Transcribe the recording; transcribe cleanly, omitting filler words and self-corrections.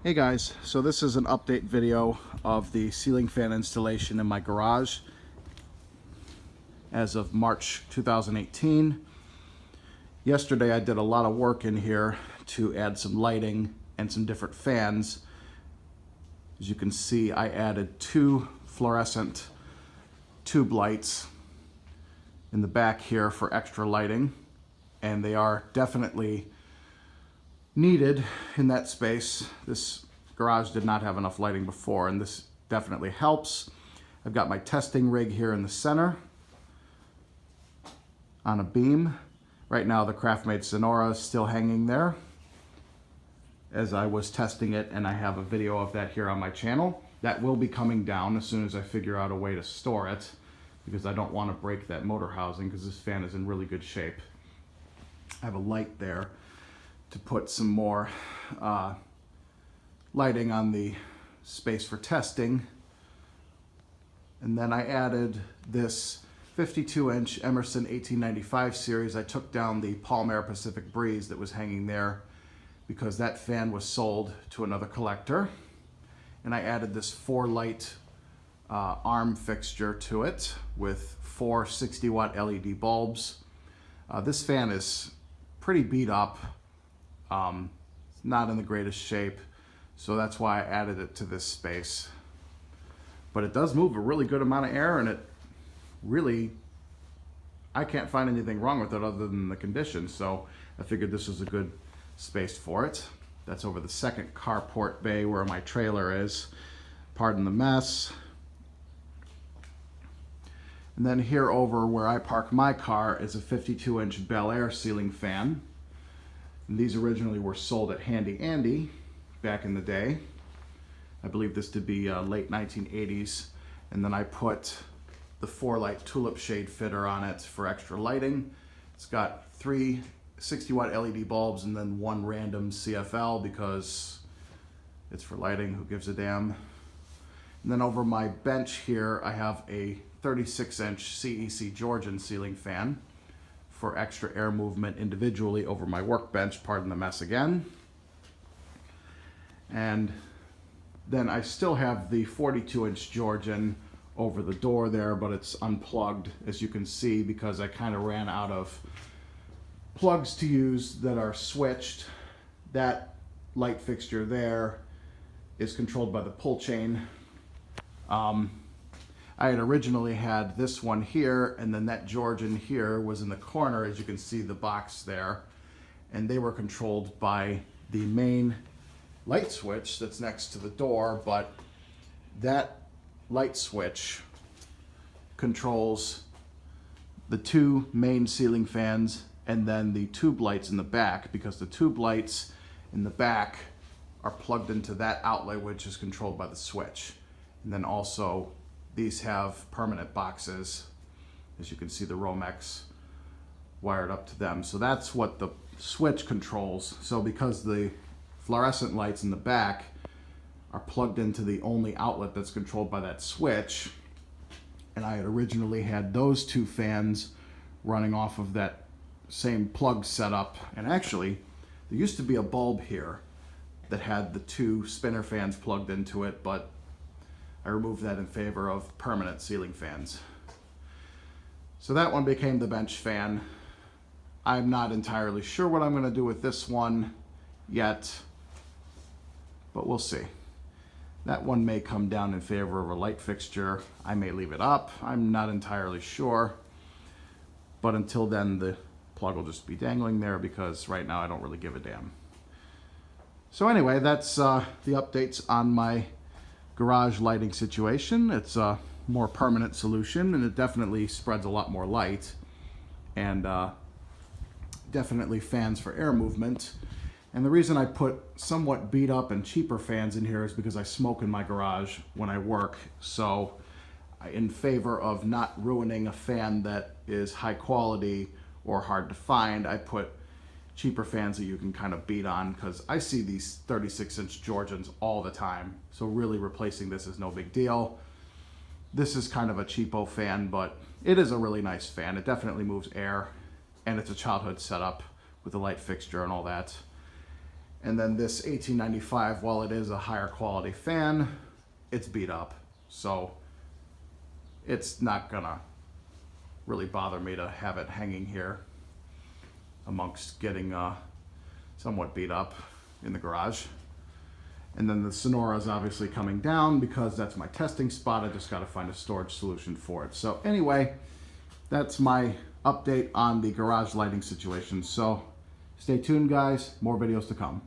Hey guys, so this is an update video of the ceiling fan installation in my garage as of March 2018. Yesterday I did a lot of work in here to add some lighting and some different fans. As you can see, I added 2 fluorescent tube lights in the back here for extra lighting, and they are definitely needed in that space. This garage did not have enough lighting before, and this definitely helps. I've got my testing rig here in the center on a beam. Right now the Craftmade Sonora is still hanging there as I was testing it, and I have a video of that here on my channel. That will be coming down as soon as I figure out a way to store it, because I don't want to break that motor housing because this fan is in really good shape. I have a light there to put some more lighting on the space for testing. And then I added this 52-inch Emerson 1895 series. I took down the Palmer Pacific Breeze that was hanging there because that fan was sold to another collector. And I added this 4-light arm fixture to it with 4 60-watt LED bulbs. This fan is pretty beat up. It's not in the greatest shape, so that's why I added it to this space. But it does move a really good amount of air, and it really, I can't find anything wrong with it other than the conditions, so I figured this was a good space for it. That's over the second carport bay where my trailer is. Pardon the mess. And then here over where I park my car is a 52-inch Bel Air ceiling fan. And these originally were sold at Handy Andy back in the day. I believe this to be late 1980s. And then I put the 4-light tulip shade fitter on it for extra lighting. It's got 3 60-watt LED bulbs and then 1 random CFL because it's for lighting, who gives a damn. And then over my bench here, I have a 36-inch CEC Georgian ceiling fan for extra air movement individually over my workbench. Pardon the mess again. And then I still have the 42-inch Georgian over the door there, but it's unplugged, as you can see, because I kind of ran out of plugs to use that are switched. That light fixture there is controlled by the pull chain. I had originally had this one here, and then that Georgian here was in the corner, as you can see the box there, and they were controlled by the main light switch that's next to the door, but that light switch controls the 2 main ceiling fans and then the tube lights in the back, because the tube lights in the back are plugged into that outlet, which is controlled by the switch. And then also these have permanent boxes, as you can see the Romex wired up to them. So that's what the switch controls. So because the fluorescent lights in the back are plugged into the only outlet that's controlled by that switch, and I had originally had those 2 fans running off of that same plug setup. And actually, there used to be a bulb here that had the 2 spinner fans plugged into it, but I removed that in favor of permanent ceiling fans. So that one became the bench fan. I'm not entirely sure what I'm going to do with this one yet, but we'll see. That one may come down in favor of a light fixture. I may leave it up. I'm not entirely sure. But until then, the plug will just be dangling there, because right now I don't really give a damn. So anyway, that's the updates on my garage lighting situation. It's a more permanent solution, and it definitely spreads a lot more light, and definitely fans for air movement. And the reason I put somewhat beat up and cheaper fans in here is because I smoke in my garage when I work. So in favor of not ruining a fan that is high quality or hard to find, I put cheaper fans that you can kind of beat on, because I see these 36-inch Georgians all the time. So really replacing this is no big deal. This is kind of a cheapo fan, but it is a really nice fan. It definitely moves air, and it's a childhood setup with a light fixture and all that. And then this 1895, while it is a higher quality fan, it's beat up. So it's not gonna really bother me to have it hanging here amongst getting somewhat beat up in the garage. And then the Sonora is obviously coming down because that's my testing spot. I just got to find a storage solution for it. So anyway, that's my update on the garage lighting situation. So stay tuned, guys. More videos to come.